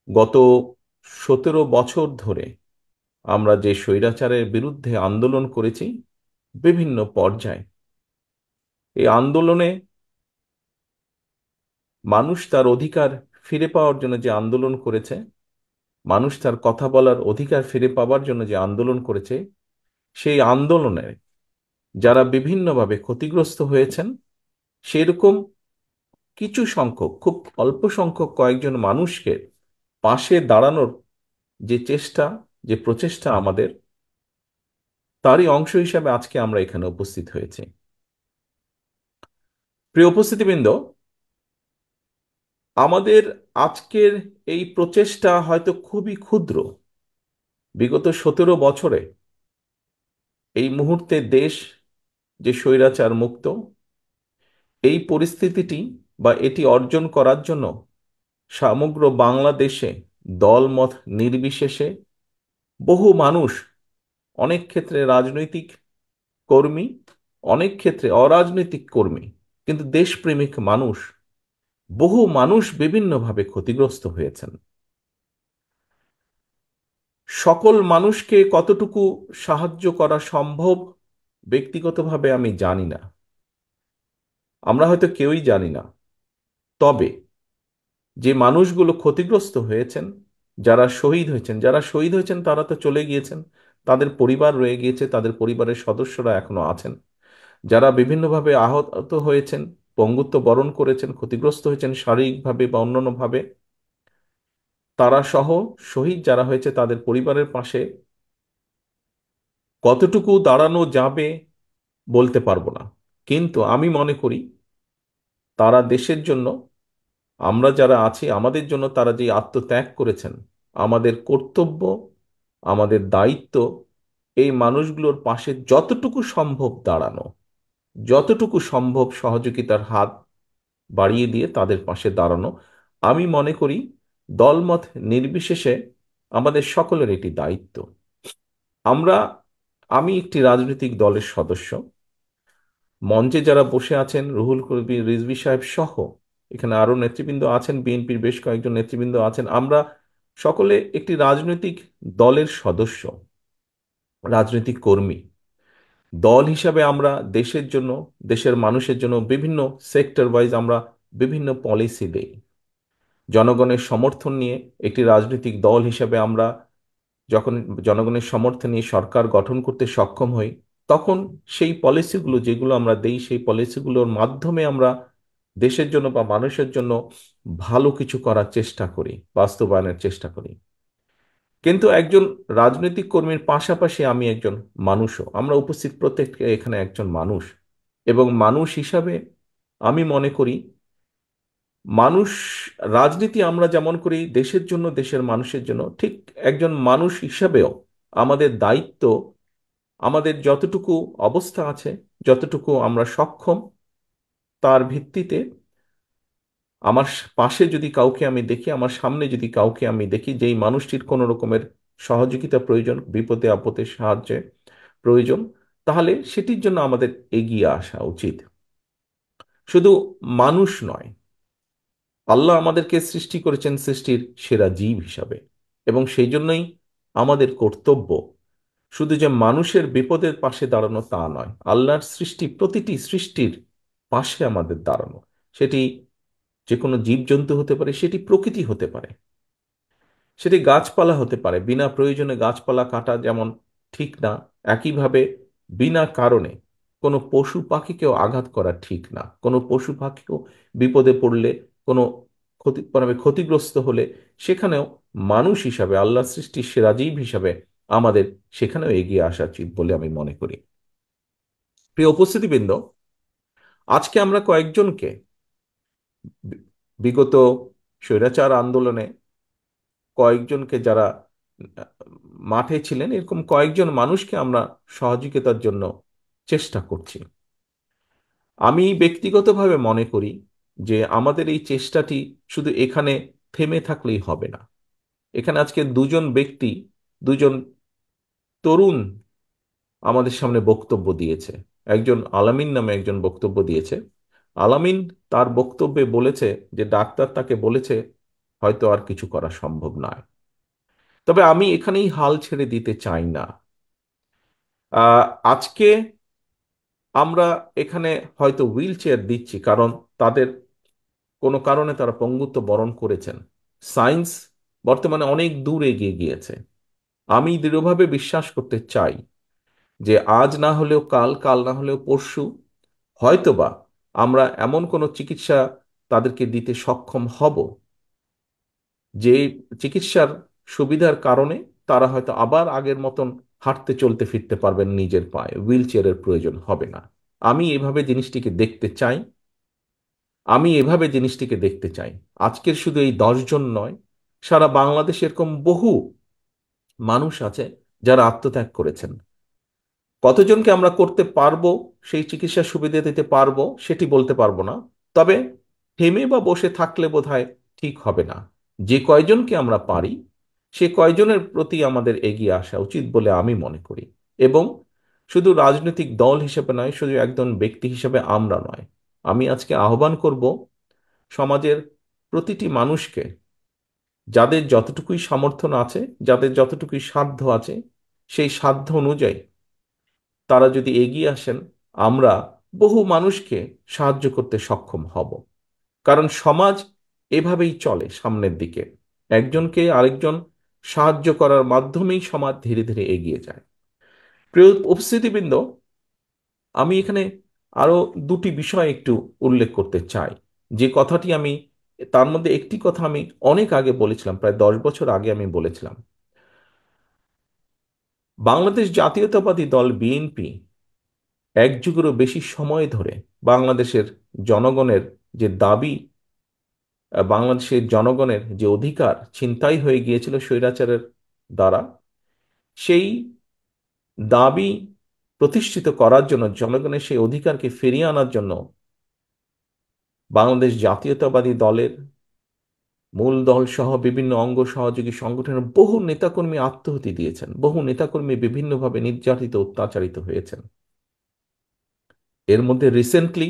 গত 17 বছর ধরে আমরা যে স্বৈরাচারের বিরুদ্ধে আন্দোলন করেছি বিভিন্ন পর্যায়ে, এই আন্দোলনে মানুষ তার অধিকার ফিরে পাওয়ার জন্য যে আন্দোলন করেছে, মানুষ তার কথা বলার অধিকার ফিরে পাওয়ার জন্য যে আন্দোলন করেছে, সেই আন্দোলনে যারা বিভিন্নভাবে ক্ষতিগ্রস্ত হয়েছেন, সেরকম কিছু সংখ্যক, খুব অল্প সংখ্যক কয়েকজন মানুষকে পাশে দাঁড়ানোর যে চেষ্টা, যে প্রচেষ্টা আমাদের, তারই অংশ হিসাবে আজকে আমরা এখানে উপস্থিত হয়েছি। প্রিয় উপস্থিতিবৃন্দ, আমাদের আজকের এই প্রচেষ্টা হয়তো খুবই ক্ষুদ্র। বিগত 17 বছরে এই মুহূর্তে দেশ যে স্বৈরাচার মুক্ত, এই পরিস্থিতিটি বা এটি অর্জন করার জন্য সমগ্র বাংলাদেশে দলমত নির্বিশেষে বহু মানুষ, অনেক ক্ষেত্রে রাজনৈতিক কর্মী, অনেক ক্ষেত্রে অরাজনৈতিক কর্মী, কিন্তু দেশপ্রেমিক মানুষ, বহু মানুষ বিভিন্নভাবে ক্ষতিগ্রস্ত হয়েছেন। সকল মানুষকে কতটুকু সাহায্য করা সম্ভব ব্যক্তিগতভাবে আমি জানি না, আমরা হয়তো কেউই জানি না। তবে যে মানুষগুলো ক্ষতিগ্রস্ত হয়েছেন, যারা শহীদ হয়েছেন তারা তো চলে গিয়েছেন, তাদের পরিবার রয়ে গিয়েছে, তাদের পরিবারের সদস্যরা এখনো আছেন। যারা বিভিন্নভাবে আহত হয়েছেন, পঙ্গুত্ব বরণ করেছেন, ক্ষতিগ্রস্ত হয়েছেন শারীরিকভাবে বা অন্যান্যভাবে, তারা সহ শহীদ যারা হয়েছে তাদের পরিবারের পাশে কতটুকু দাঁড়ানো যাবে বলতে পারবো না। কিন্তু আমি মনে করি তারা দেশের জন্য, আমরা যারা আছি আমাদের জন্য তারা যে আত্মত্যাগ করেছেন, আমাদের কর্তব্য, আমাদের দায়িত্ব এই মানুষগুলোর পাশে যতটুকু সম্ভব দাঁড়ানো, যতটুকু সম্ভব সহযোগিতার হাত বাড়িয়ে দিয়ে তাদের পাশে দাঁড়ানো। আমি মনে করি দলমত নির্বিশেষে আমাদের সকলের এটি দায়িত্ব। আমরা, আমি একটি রাজনৈতিক দলের সদস্য। মঞ্চে যারা বসে আছেন, রুহুল কবি রিজভী সাহেব সহ এখানে আরো নেতৃবৃন্দ আছেন, বিএনপির বেশ কয়েকজন নেতৃবৃন্দ আছেন, আমরা সকলে একটি রাজনৈতিক দলের সদস্য, রাজনৈতিক কর্মী। দল হিসাবে আমরা দেশের জন্য, দেশের মানুষের জন্য বিভিন্ন সেক্টর ওয়াইজ আমরা বিভিন্ন পলিসি দেই। জনগণের সমর্থন নিয়ে একটি রাজনৈতিক দল হিসাবে আমরা যখন জনগণের সমর্থন নিয়ে সরকার গঠন করতে সক্ষম হই, তখন সেই পলিসিগুলো যেগুলো আমরা দেই, সেই পলিসিগুলোর মাধ্যমে আমরা দেশের জন্য বা মানুষের জন্য ভালো কিছু করার চেষ্টা করি, বাস্তবায়নের চেষ্টা করি। কিন্তু একজন রাজনৈতিক কর্মীর পাশাপাশি আমি একজন মানুষও, আমরা উপস্থিত প্রত্যেকে এখানে একজন মানুষ। এবং মানুষ হিসাবে আমি মনে করি মানুষ, রাজনীতি আমরা যেমন করি দেশের জন্য, দেশের মানুষের জন্য, ঠিক একজন মানুষ হিসাবেও আমাদের দায়িত্ব, আমাদের যতটুকু অবস্থা আছে, যতটুকু আমরা সক্ষম, তার ভিত্তিতে আমার পাশে যদি কাউকে আমি দেখি, আমার সামনে যদি কাউকে আমি দেখি যেই মানুষটির কোনো রকমের সহযোগিতা প্রয়োজন, বিপদে আপদে সাহায্যে প্রয়োজন, তাহলে সেটির জন্য আমাদের এগিয়ে আসা উচিত। শুধু মানুষ নয়, আল্লাহ আমাদেরকে সৃষ্টি করেছেন সৃষ্টির সেরা জীব হিসাবে, এবং সেই জন্যই আমাদের কর্তব্য শুধু যে মানুষের বিপদের পাশে দাঁড়ানো তা নয়, আল্লাহর সৃষ্টি প্রতিটি সৃষ্টির পাশে আমাদের দাঁড়ানো। সেটি যে কোনো জীবজন্তু হতে পারে, সেটি প্রকৃতি হতে পারে, সেটি গাছপালা হতে পারে। বিনা প্রয়োজনে গাছপালা কাটা যেমন ঠিক না, একইভাবে বিনা কারণে কোনো পশু পাখিকেও আঘাত করা ঠিক না। কোনো পশু পাখিও বিপদে পড়লে, কোনো ক্ষতিগ্রস্ত হলে, সেখানেও মানুষ হিসাবে, আল্লাহ সৃষ্টির সেরা জীব হিসাবে আমাদের সেখানেও এগিয়ে আসা উচিত বলে আমি মনে করি। প্রিয় উপস্থিতিবৃন্দ, আজকে আমরা কয়েকজনকে বি- বিগত স্বৈরাচার আন্দোলনে কয়েকজনকে, যারা মাঠে ছিলেন, এরকম কয়েকজন মানুষকে আমরা সহযোগিতার জন্য চেষ্টা করছি। আমি ব্যক্তিগতভাবে মনে করি যে আমাদের এই চেষ্টাটি শুধু এখানে থেমে থাকলেই হবে না। এখানে আজকে দুজন ব্যক্তি, দুজন তরুণ আমাদের সামনে বক্তব্য দিয়েছে। একজন আলামিন নামে একজন বক্তব্য দিয়েছে। আলামিন তার বক্তব্যে বলেছে যে ডাক্তার তাকে বলেছে হয়তো আর কিছু করা সম্ভব নয়। তবে আমি এখানেই হাল ছেড়ে দিতে চাই না। আহ, আজকে আমরা এখানে হয়তো হুইল চেয়ার দিচ্ছি কারণ তাদের কোনো কারণে তারা পঙ্গুত্ব বরণ করেছেন। সায়েন্স বর্তমানে অনেক দূর এগিয়ে গিয়েছে। আমি দৃঢ়ভাবে বিশ্বাস করতে চাই যে আজ না হলেও কাল, কাল না হলেও পরশু হয়তোবা আমরা এমন কোনো চিকিৎসা তাদেরকে দিতে সক্ষম হব, যে চিকিৎসার সুবিধার কারণে তারা হয়তো আবার আগের মতন হাঁটতে চলতে ফিরতে পারবেন নিজের পায়ে, হুইল চেয়ারের প্রয়োজন হবে না। আমি এভাবে জিনিসটিকে দেখতে চাই। আমি এভাবে জিনিসটিকে দেখতে চাই। আজকের শুধু এই 10 জন নয়, সারা বাংলাদেশে এরকম বহু মানুষ আছে যারা আত্মত্যাগ করেছেন। কতজনকে আমরা করতে পারবো, সেই চিকিৎসা সুবিধা দিতে পারবো সেটি বলতে পারবো না। তবে থেমে বা বসে থাকলে বোধহয় ঠিক হবে না। যে কয়জনকে আমরা পারি সে কয়জনের প্রতি আমাদের এগিয়ে আসা উচিত বলে আমি মনে করি। এবং শুধু রাজনৈতিক দল হিসেবে নয়, শুধু একজন ব্যক্তি হিসেবে আমরা নয়, আমি আজকে আহ্বান করব সমাজের প্রতিটি মানুষকে, যাদের যতটুকুই সমর্থন আছে, যাদের যতটুকুই সাধ্য আছে, সেই সাধ্য অনুযায়ী তারা যদি এগিয়ে আসেন, আমরা বহু মানুষকে সাহায্য করতে সক্ষম হব। কারণ সমাজ এভাবেই চলে সামনের দিকে, একজনকে আরেকজন সাহায্য করার মাধ্যমেই সমাজ ধীরে ধীরে এগিয়ে যায়। প্রিয় উপস্থিতিবৃন্দ, আমি এখানে আরো দুটি বিষয় একটু উল্লেখ করতে চাই। যে কথাটি আমি, তার মধ্যে একটি কথা আমি অনেক আগে বলেছিলাম, প্রায় 10 বছর আগে আমি বলেছিলাম। বাংলাদেশ জাতীয়তাবাদী দল বিএনপি এক যুগেরও বেশি সময় ধরে বাংলাদেশের জনগণের যে দাবি, বাংলাদেশের জনগণের যে অধিকার ছিনতাই হয়ে গিয়েছিল স্বৈরাচারের দ্বারা, সেই দাবি প্রতিষ্ঠিত করার জন্য, জনগণের সেই অধিকারকে ফিরিয়ে আনার জন্য বাংলাদেশ জাতীয়তাবাদী দলের মূল দল সহ বিভিন্ন অঙ্গ সহযোগী সংগঠনের বহু নেতাকর্মী আত্মাহুতি দিয়েছেন, বহু নেতাকর্মী বিভিন্নভাবে নির্যাতিত অত্যাচারিত হয়েছেন। এর মধ্যে রিসেন্টলি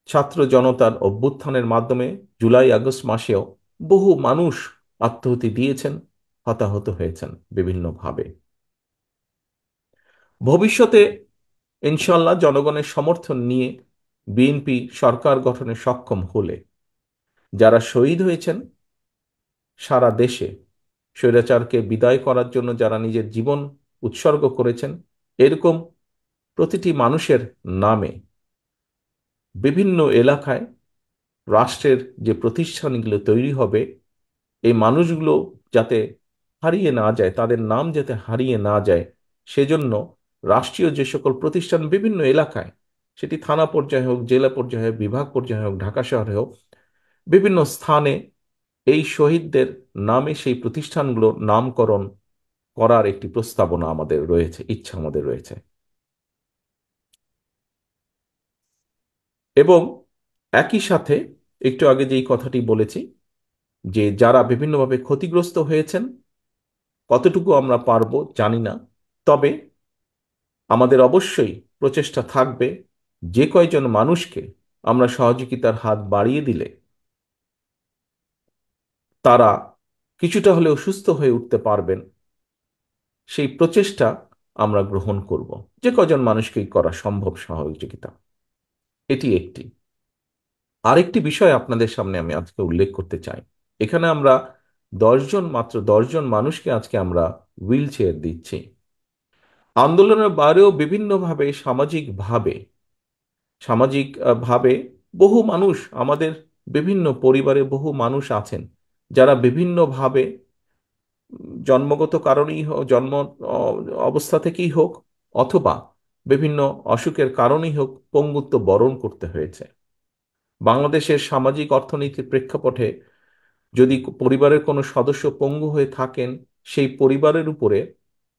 ছাত্র জনতার অভ্যুত্থানের মাধ্যমে জুলাই আগস্ট মাসেও বহু মানুষ আত্মাহুতি দিয়েছেন, হতাহত হয়েছেন বিভিন্নভাবে। ভবিষ্যতে ইনশাল্লাহ জনগণের সমর্থন নিয়ে বিএনপি সরকার গঠনে সক্ষম হলে যারা শহীদ হয়েছেন সারা দেশে, স্বৈরাচারকে বিদায় করার জন্য যারা নিজের জীবন উৎসর্গ করেছেন, এরকম প্রতিটি মানুষের নামে বিভিন্ন এলাকায় রাষ্ট্রের যে প্রতিষ্ঠানগুলো তৈরি হবে, এই মানুষগুলো যাতে হারিয়ে না যায়, তাদের নাম যাতে হারিয়ে না যায়, সেজন্য রাষ্ট্রীয় যে সকল প্রতিষ্ঠান বিভিন্ন এলাকায়, সেটি থানা পর্যায়ে হোক, জেলা পর্যায়ে হোক, বিভাগ পর্যায়ে হোক, ঢাকা শহরে হোক, বিভিন্ন স্থানে এই শহীদদের নামে সেই প্রতিষ্ঠানগুলো নামকরণ করার একটি প্রস্তাবনা আমাদের রয়েছে, ইচ্ছা আমাদের রয়েছে। এবং একই সাথে একটু আগে যেই কথাটি বলেছি, যে যারা বিভিন্নভাবে ক্ষতিগ্রস্ত হয়েছেন, কতটুকু আমরা পারবো জানি না, তবে আমাদের অবশ্যই প্রচেষ্টা থাকবে যে কয়জন মানুষকে আমরা সহযোগিতার হাত বাড়িয়ে দিলে তারা কিছুটা হলেও সুস্থ হয়ে উঠতে পারবেন, সেই প্রচেষ্টা আমরা গ্রহণ করব। যে কজন মানুষকেই করা সম্ভব সহযোগিতা, এটি একটি। আরেকটি বিষয় আপনাদের সামনে আমি আজকে উল্লেখ করতে চাই। এখানে আমরা 10 জন, মাত্র 10 জন মানুষকে আজকে আমরা হুইল চেয়ার দিচ্ছি। আন্দোলনের বাইরেও বিভিন্নভাবে সামাজিক ভাবে বহু মানুষ, আমাদের বিভিন্ন পরিবারে বহু মানুষ আছেন যারা বিভিন্নভাবে জন্মগত কারণেই হোক, জন্ম আহ, অবস্থা থেকেই হোক, অথবা বিভিন্ন অসুখের কারণেই হোক, পঙ্গুত্ব বরণ করতে হয়েছে। বাংলাদেশের সামাজিক অর্থনীতির প্রেক্ষাপটে যদি পরিবারের কোনো সদস্য পঙ্গু হয়ে থাকেন, সেই পরিবারের উপরে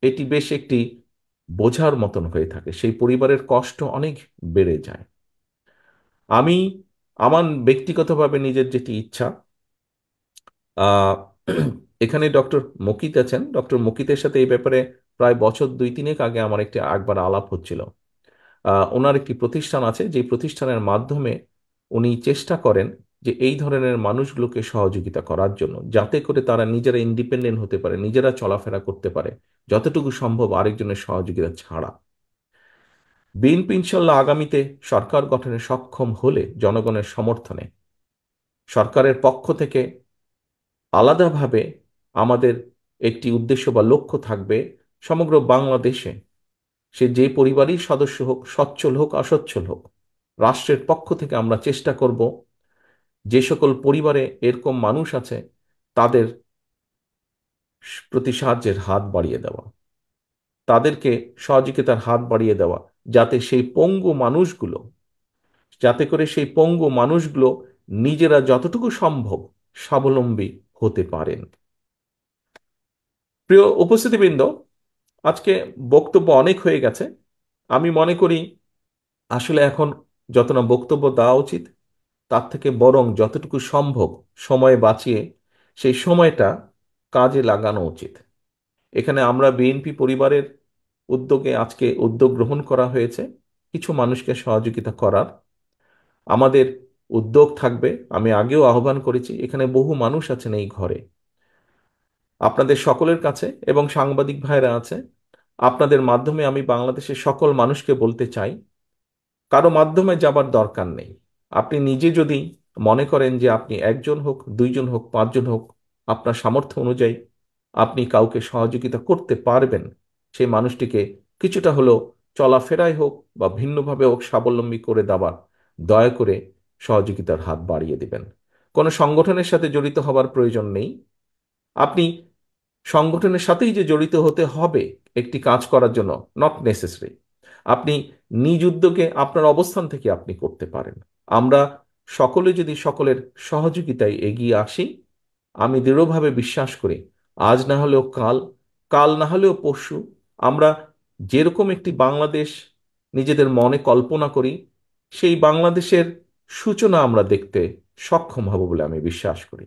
এটি বেশ একটি বোঝার মতন হয়ে থাকে, সেই পরিবারের কষ্ট অনেক বেড়ে যায়। আমি আমার ব্যক্তিগতভাবে নিজের যেটি ইচ্ছা, আহ, এখানে ডক্টর মকিত আছেন, ডক্টর মকিতের সাথে এই ব্যাপারে প্রায় বছর 2-3 আগে আমার একবার আলাপ হচ্ছিল। ওনার একটি প্রতিষ্ঠান আছে, যে প্রতিষ্ঠানের মাধ্যমে উনি চেষ্টা করেন যে এই ধরনের মানুষগুলোকে সহযোগিতা করার জন্য, যাতে করে তারা নিজেরা ইন্ডিপেন্ডেন্ট হতে পারে, নিজেরা চলাফেরা করতে পারে, যতটুকু সম্ভব আরেকজনের সহযোগিতা ছাড়া। বিএনপি ইনশাল্লাহ আগামীতে সরকার গঠনে সক্ষম হলে জনগণের সমর্থনে সরকারের পক্ষ থেকে আলাদাভাবে আমাদের একটি উদ্দেশ্য বা লক্ষ্য থাকবে, সমগ্র বাংলাদেশে সে যে পরিবারই সদস্য হোক, সচ্ছল হোক অসচ্ছল হোক, রাষ্ট্রের পক্ষ থেকে আমরা চেষ্টা করব যে সকল পরিবারে এরকম মানুষ আছে তাদের প্রতি সাহায্যের হাত বাড়িয়ে দেওয়া, তাদেরকে সহযোগিতার হাত বাড়িয়ে দেওয়া, যাতে সেই পঙ্গু মানুষগুলো যাতে করে সেই পঙ্গু মানুষগুলো নিজেরা যতটুকু সম্ভব স্বাবলম্বী হতে পারেন। প্রিয় উপস্থিতিবৃন্দ, আজকে বক্তব্য অনেক হয়ে গেছে। আমি মনে করি আসলে এখন যত না বক্তব্য দেওয়া উচিত, তার থেকে বরং যতটুকু সম্ভব সময় বাঁচিয়ে সেই সময়টা কাজে লাগানো উচিত। এখানে আমরা বিএনপি পরিবারের উদ্যোগে আজকে উদ্যোগ গ্রহণ করা হয়েছে কিছু মানুষকে সহযোগিতা করার। আমাদের উদ্যোগ থাকবে, আমি আগেও আহ্বান করেছি, এখানে বহু মানুষ আছেন এই ঘরে, আপনাদের সকলের কাছে এবং সাংবাদিক ভাইরা আছে, আপনাদের মাধ্যমে আমি বাংলাদেশের সকল মানুষকে বলতে চাই, কারো মাধ্যমে যাবার দরকার নেই। আপনি নিজে যদি মনে করেন যে আপনি একজন হোক, দুইজন হোক, পাঁচজন হোক, আপনার সামর্থ্য অনুযায়ী আপনি কাউকে সহযোগিতা করতে পারবেন, সেই মানুষটিকে কিছুটা হলেও চলাফেরায় হোক বা ভিন্নভাবে হোক স্বাবলম্বী করে দেওয়ার দয়া করে সহযোগিতার হাত বাড়িয়ে দিবেন। কোনো সংগঠনের সাথে জড়িত হবার প্রয়োজন নেই। আপনি সংগঠনের সাথেই যে জড়িত হতে হবে একটি কাজ করার জন্য, নট নেসেসারি। আপনি নিজ উদ্যোগে আপনার অবস্থান থেকে আপনি করতে পারেন। আমরা সকলে যদি সকলের সহযোগিতায় এগিয়ে আসি, আমি দৃঢ়ভাবে বিশ্বাস করি আজ না হলেও কাল, কাল না হলেও পরশু, আমরা যেরকম একটি বাংলাদেশ নিজেদের মনে কল্পনা করি, সেই বাংলাদেশের সূচনা আমরা দেখতে সক্ষম হব বলে আমি বিশ্বাস করি।